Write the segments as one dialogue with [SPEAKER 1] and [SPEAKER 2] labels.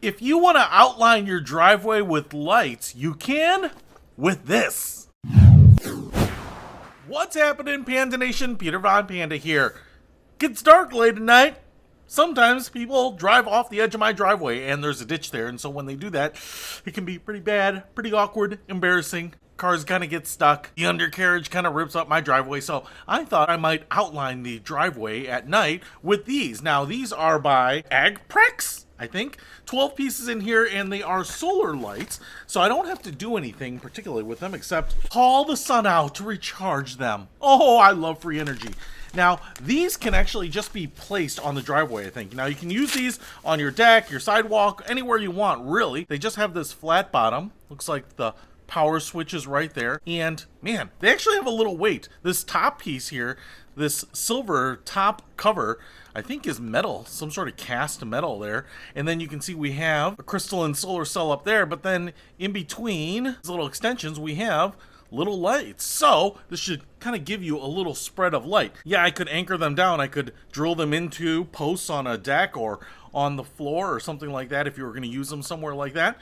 [SPEAKER 1] If you want to outline your driveway with lights, you can with this. What's happening, Panda Nation? Peter Von Panda here. Gets dark late at night. Sometimes people drive off the edge of my driveway and there's a ditch there, and so when they do that, it can be pretty bad, pretty awkward, embarrassing. Cars kind of get stuck. The undercarriage kind of rips up my driveway, so I thought I might outline the driveway at night with these. Now, these are by AGPTEK, I think. 12 pieces in here, and they are solar lights, so I don't have to do anything particularly with them except call the sun out to recharge them. Oh, I love free energy. Now, these can actually just be placed on the driveway, I think. Now, you can use these on your deck, your sidewalk, anywhere you want, really. They just have this flat bottom. Looks like the power switch is right there. And, man, they actually have a little weight. This top piece here, this silver top cover, I think is metal, some sort of cast metal there. And then you can see we have a crystalline solar cell up there, but then in between these little extensions, we have little lights. So this should kind of give you a little spread of light. Yeah, I could anchor them down. I could drill them into posts on a deck or on the floor or something like that if you were going to use them somewhere like that.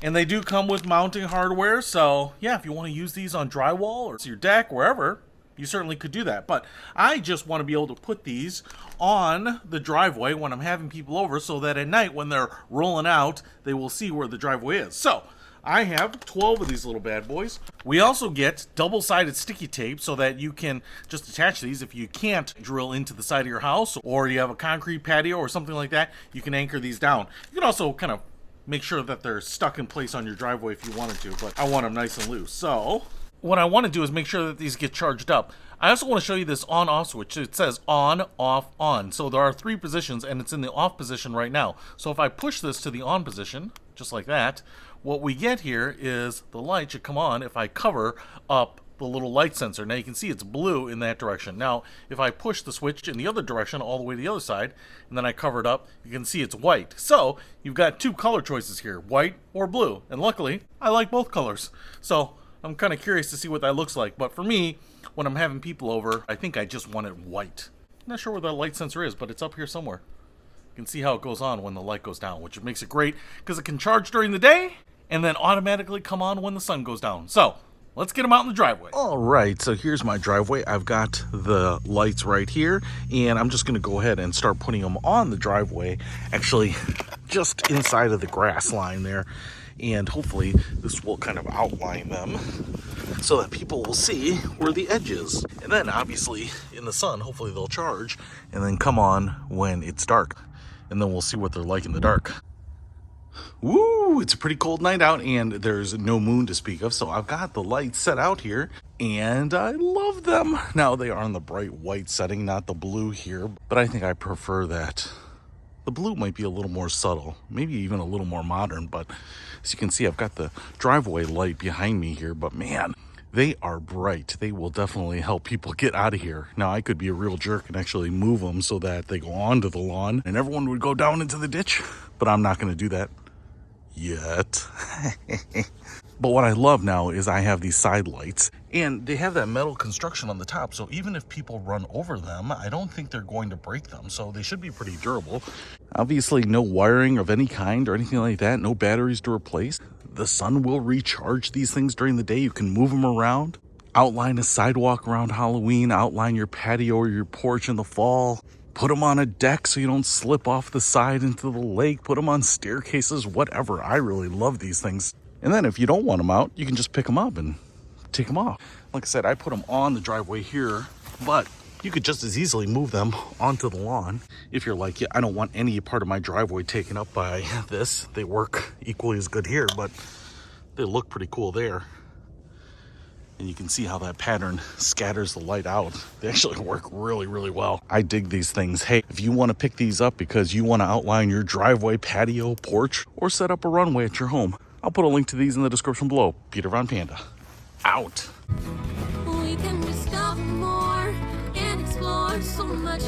[SPEAKER 1] And they do come with mounting hardware. So yeah, if you want to use these on drywall or your deck, wherever, you certainly could do that. But I just want to be able to put these on the driveway when I'm having people over so that at night when they're rolling out, they will see where the driveway is. So I have 12 of these little bad boys. We also get double-sided sticky tape so that you can just attach these if you can't drill into the side of your house or you have a concrete patio or something like that. You can anchor these down. You can also kind of make sure that they're stuck in place on your driveway if you wanted to, but I want them nice and loose. So what I want to do is make sure that these get charged up. I also want to show you this on-off switch. It says on, off, on. So there are 3 positions, and it's in the off position right now. So if I push this to the on position, just like that, what we get here is the light should come on if I cover up the little light sensor. Now you can see it's blue in that direction. Now if I push the switch in the other direction all the way to the other side and then I cover it up, you can see it's white. So you've got 2 color choices here, white or blue, and luckily I like both colors. So I'm kind of curious to see what that looks like, but for me, when I'm having people over, I think I just want it white. I'm not sure where that light sensor is, but it's up here somewhere. You can see how it goes on when the light goes down, which makes it great because it can charge during the day and then automatically come on when the sun goes down. So let's get them out in the driveway. All right, so here's my driveway. I've got the lights right here, and I'm just gonna go ahead and start putting them on the driveway, actually just inside of the grass line there. And hopefully this will kind of outline them so that people will see where the edge is. And then obviously in the sun, hopefully they'll charge and then come on when it's dark. And then we'll see what they're like in the dark. Woo, it's a pretty cold night out and there's no moon to speak of. So I've got the lights set out here and I love them. Now they are on the bright white setting, not the blue here, but I think I prefer that. The blue might be a little more subtle, maybe even a little more modern, but as you can see, I've got the driveway light behind me here, but man, they are bright. They will definitely help people get out of here. Now, I could be a real jerk and actually move them so that they go onto the lawn and everyone would go down into the ditch, but I'm not going to do that yet. But what I love now is I have these side lights and they have that metal construction on the top. So even if people run over them, I don't think they're going to break them. So they should be pretty durable. Obviously no wiring of any kind or anything like that. No batteries to replace. The sun will recharge these things during the day. You can move them around. Outline a sidewalk around Halloween. Outline your patio or your porch in the fall. Put them on a deck so you don't slip off the side into the lake. Put them on staircases, whatever. I really love these things. And then if you don't want them out, you can just pick them up and take them off. Like I said, I put them on the driveway here, but you could just as easily move them onto the lawn. If you're like, yeah, I don't want any part of my driveway taken up by this. They work equally as good here, but they look pretty cool there. And you can see how that pattern scatters the light out. They actually work really, really well. I dig these things. Hey, if you want to pick these up because you want to outline your driveway, patio, porch, or set up a runway at your home, I'll put a link to these in the description below. Peter Von Panda, out.
[SPEAKER 2] We can discover more and explore so much.